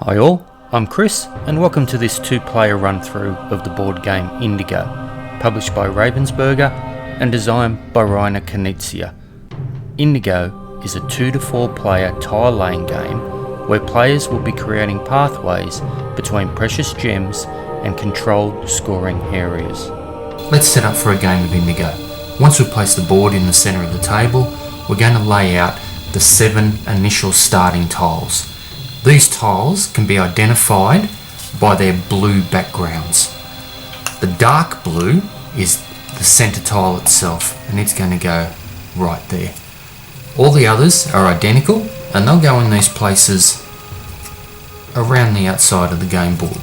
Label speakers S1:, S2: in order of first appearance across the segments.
S1: Hi all, I'm Chris and welcome to this two-player run-through of the board game Indigo, published by Ravensburger and designed by Rainer Knizia. Indigo is a 2 to 4 player tile laying game where players will be creating pathways between precious gems and controlled scoring areas. Let's set up for a game of Indigo. Once we've placed the board in the centre of the table, we're going to lay out the 7 initial starting tiles. These tiles can be identified by their blue backgrounds. The dark blue is the centre tile itself, and it's going to go right there. All the others are identical, and they'll go in these places around the outside of the game board.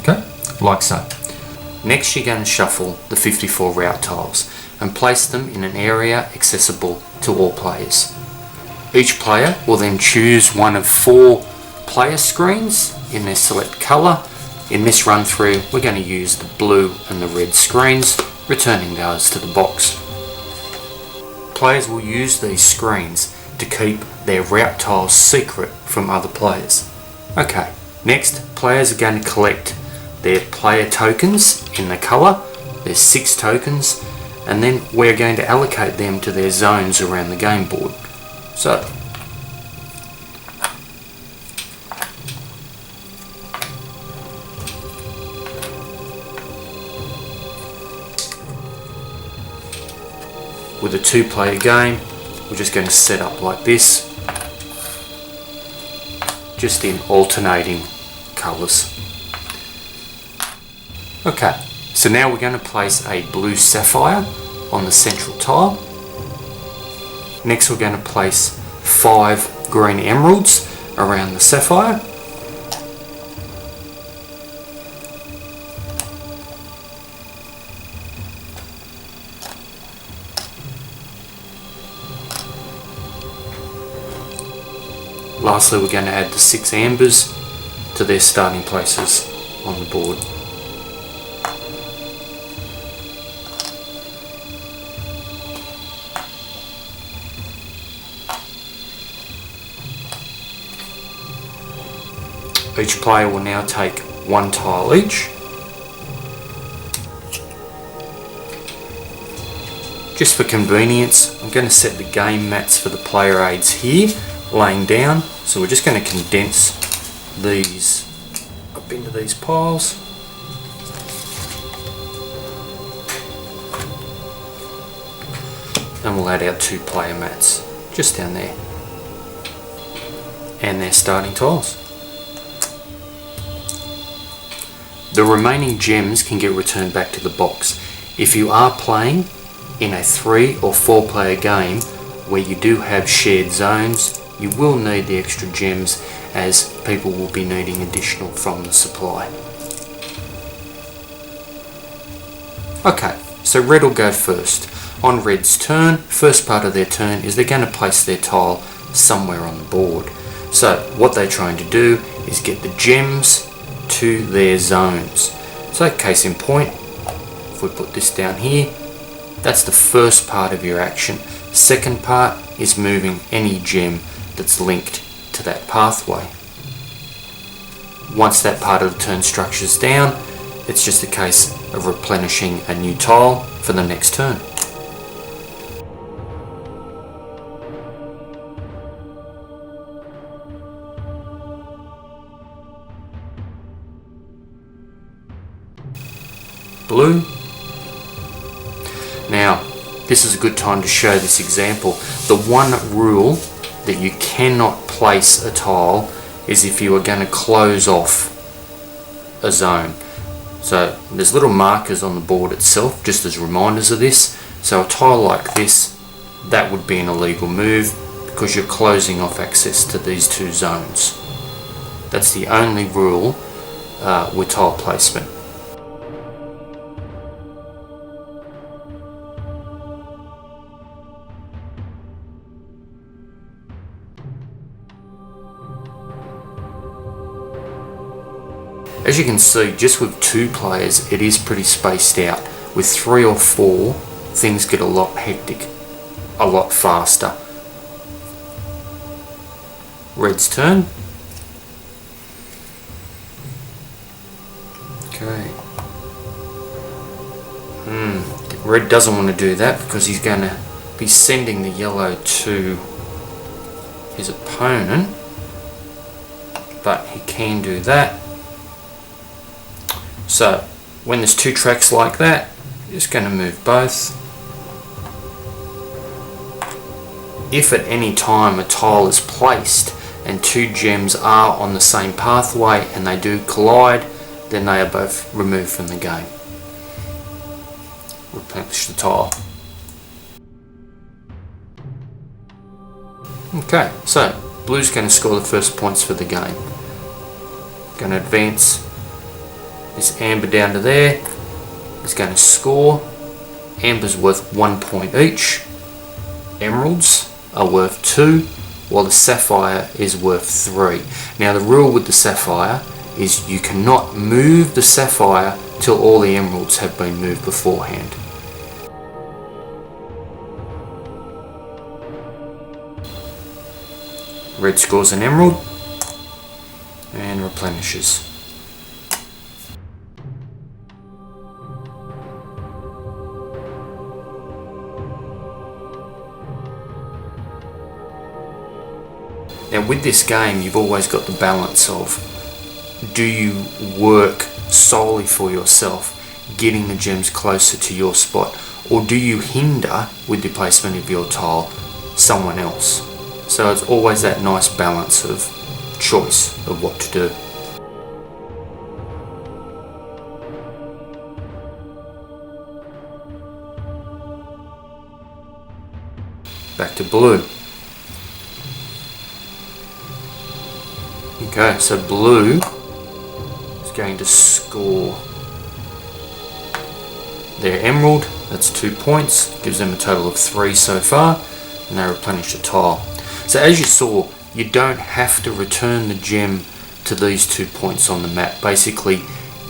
S1: Okay, like so. Next, you're going to shuffle the 54 route tiles and place them in an area accessible to all players. Each player will then choose one of 4 player screens in their select colour. In this run through, we're going to use the blue and the red screens, returning those to the box. Players will use these screens to keep their route tiles secret from other players. Okay, next, players are going to collect their player tokens in the colour. There's 6 tokens, and then we're going to allocate them to their zones around the game board. So, with a 2-player game, we're just going to set up like this, just in alternating colours. Okay, so now we're going to place a blue sapphire on the central tile. Next, we're going to place 5 green emeralds around the sapphire. Lastly, we're going to add the 6 ambers to their starting places on the board. Each player will now take 1 tile each. Just for convenience, I'm going to set the game mats for the player aids here, laying down. So we're just going to condense these up into these piles. And we'll add our 2 player mats just down there. And their starting tiles. The remaining gems can get returned back to the box. If you are playing in a 3 or 4 player game where you do have shared zones, you will need the extra gems as people will be needing additional from the supply. Okay, so red will go first. On red's turn, first part of their turn is they're going to place their tile somewhere on the board. So what they're trying to do is get the gems to their zones. So case in point, if we put this down here, that's the first part of your action. Second part is moving any gem that's linked to that pathway. Once that part of the turn structure's down, it's just a case of replenishing a new tile for the next turn. Blue. Now, this is a good time to show this example. The one rule that you cannot place a tile is if you are going to close off a zone. So there's little markers on the board itself just as reminders of this. So a tile like this, that would be an illegal move because you're closing off access to these 2 zones. That's the only rule with tile placement. As you can see, just with 2 players, it is pretty spaced out. With 3 or 4, things get a lot hectic, a lot faster. Red's turn. Okay. Red doesn't want to do that because he's going to be sending the yellow to his opponent, but he can do that. So when there's two tracks like that, you're just going to move both. If at any time a tile is placed and two gems are on the same pathway and they do collide, then they are both removed from the game. Replenish the tile. Okay, so blue's going to score the first points for the game. Going to advance this amber down to there. He's going to score. Amber's worth 1 point each. Emeralds are worth 2, while the sapphire is worth 3. Now the rule with the sapphire is you cannot move the sapphire till all the emeralds have been moved beforehand. Red scores an emerald and replenishes. Now with this game you've always got the balance of, do you work solely for yourself, getting the gems closer to your spot, or do you hinder with the placement of your tile someone else? So it's always that nice balance of choice of what to do. Back to blue. Okay, so blue is going to score their emerald. That's 2 points, gives them a total of 3 so far, and they replenish the tile. So as you saw, you don't have to return the gem to these 2 points on the map. Basically,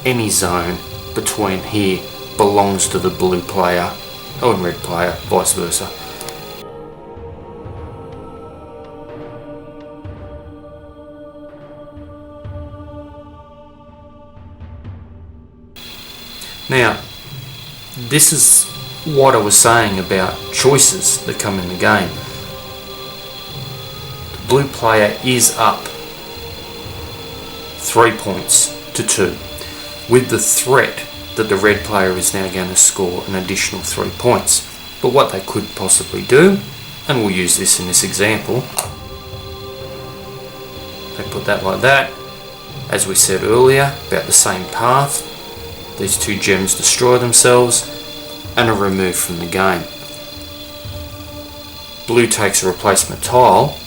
S1: any zone between here belongs to the blue player or red player, vice versa. Now, this is what I was saying about choices that come in the game. The blue player is up 3 points to 2, with the threat that the red player is now going to score an additional 3 points. But what they could possibly do, and we'll use this in this example, they put that like that, as we said earlier, about the same path. These 2 gems destroy themselves and are removed from the game. Blue takes a replacement tile.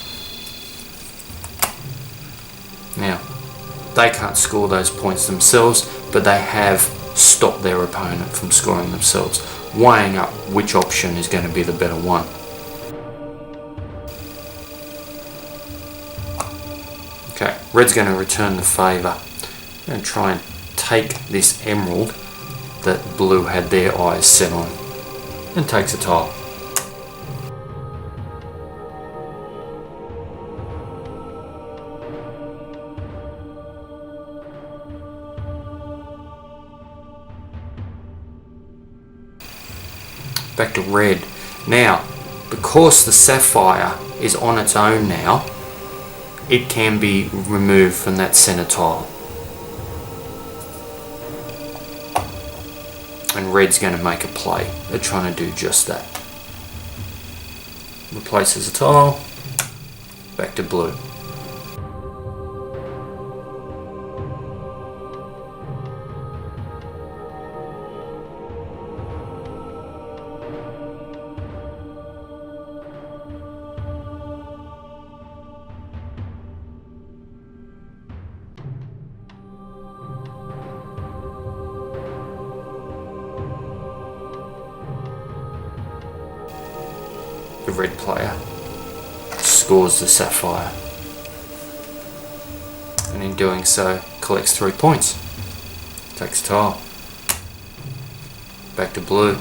S1: Now, they can't score those points themselves, but they have stopped their opponent from scoring themselves, weighing up which option is going to be the better one. Okay, red's going to return the favour and try and take this emerald that blue had their eyes set on, and takes a tile. Back to red. Now, because the sapphire is on its own now, it can be removed from that center tile. And red's going to make a play. They're trying to do just that. Replaces a tile. Back to blue. The red player scores the sapphire, and in doing so collects 3 points. Takes a tile. Back to blue.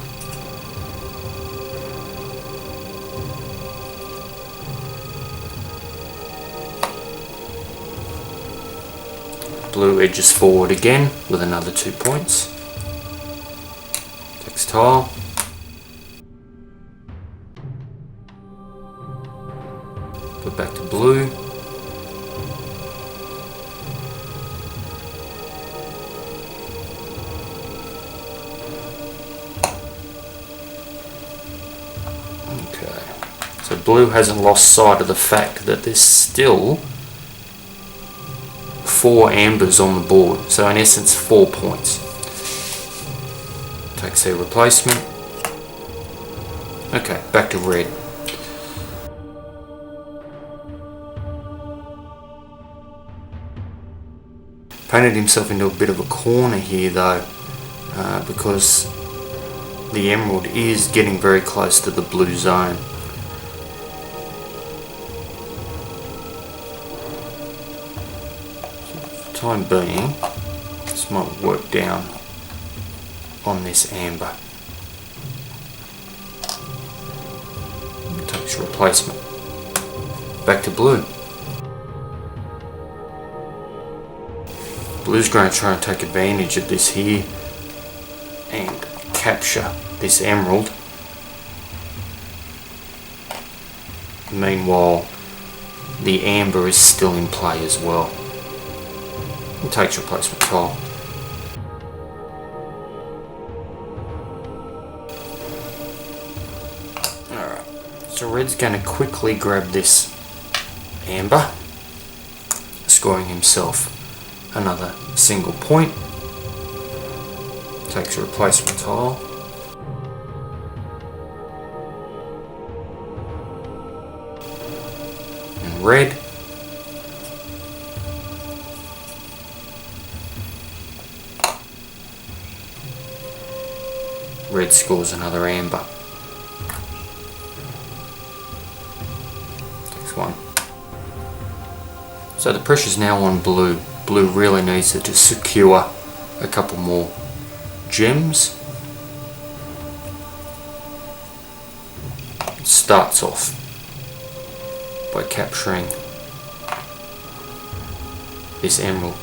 S1: Blue edges forward again with another 2 points. Takes tile. Put back to blue. Okay, so blue hasn't lost sight of the fact that there's still 4 ambers on the board, so in essence 4 points. Takes their replacement. Okay, back to red. Painted himself into a bit of a corner here though, because the emerald is getting very close to the blue zone. For the time being, this might work down on this amber. It takes replacement. Back to blue. Blue's going to try and take advantage of this here and capture this emerald. Meanwhile, the amber is still in play as well. It takes replacement tile. Alright, so red's going to quickly grab this amber, scoring himself another single point. Takes a replacement tile. And red scores another amber. Takes one. So the pressure's now on blue. Blue really needs to secure a couple more gems. Starts off by capturing this emerald.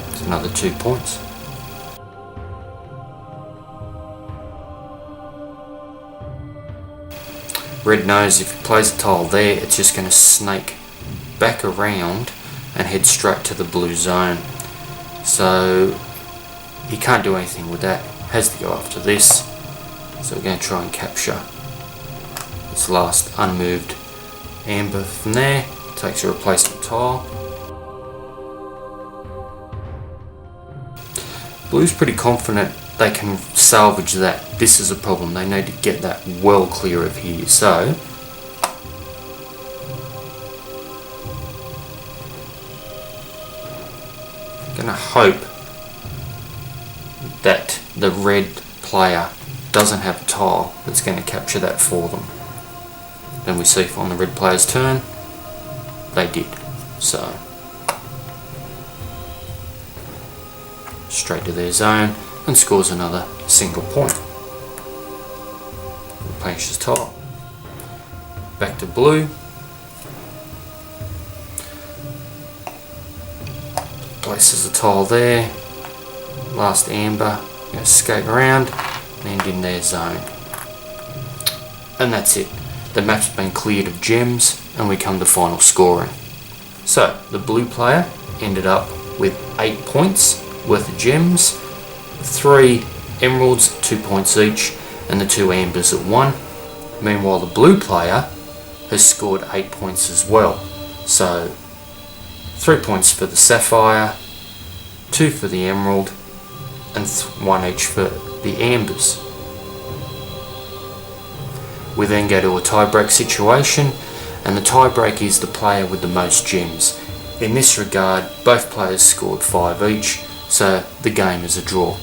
S1: It's another 2 points. Red knows if he plays a tile there, it's just going to snake back around and head straight to the blue zone. So he can't do anything with that. Has to go after this. So we're going to try and capture this last unmoved amber from there. Takes a replacement tile. Blue's pretty confident they can salvage that. This is a problem. They need to get that well clear of here. So gonna hope that the red player doesn't have a tile that's going to capture that for them. Then we see if on the red player's turn they did. So straight to their zone and scores another single point. Replenishes tile. Back to blue. Places a tile there. Last amber. Going to skate around and end in their zone. And that's it. The map's been cleared of gems and we come to final scoring. So the blue player ended up with 8 points worth of gems, 3 emeralds, 2 points each, and the 2 ambers at 1. Meanwhile the blue player has scored 8 points as well. So 3 points for the sapphire, 2 for the emerald, and 1 each for the ambers. We then go to a tie-break situation, and the tie-break is the player with the most gems. In this regard, both players scored 5 each, so the game is a draw.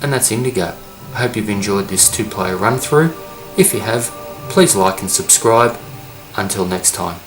S1: And that's Indigo. I hope you've enjoyed this 2-player run through. If you have, please like and subscribe. Until next time.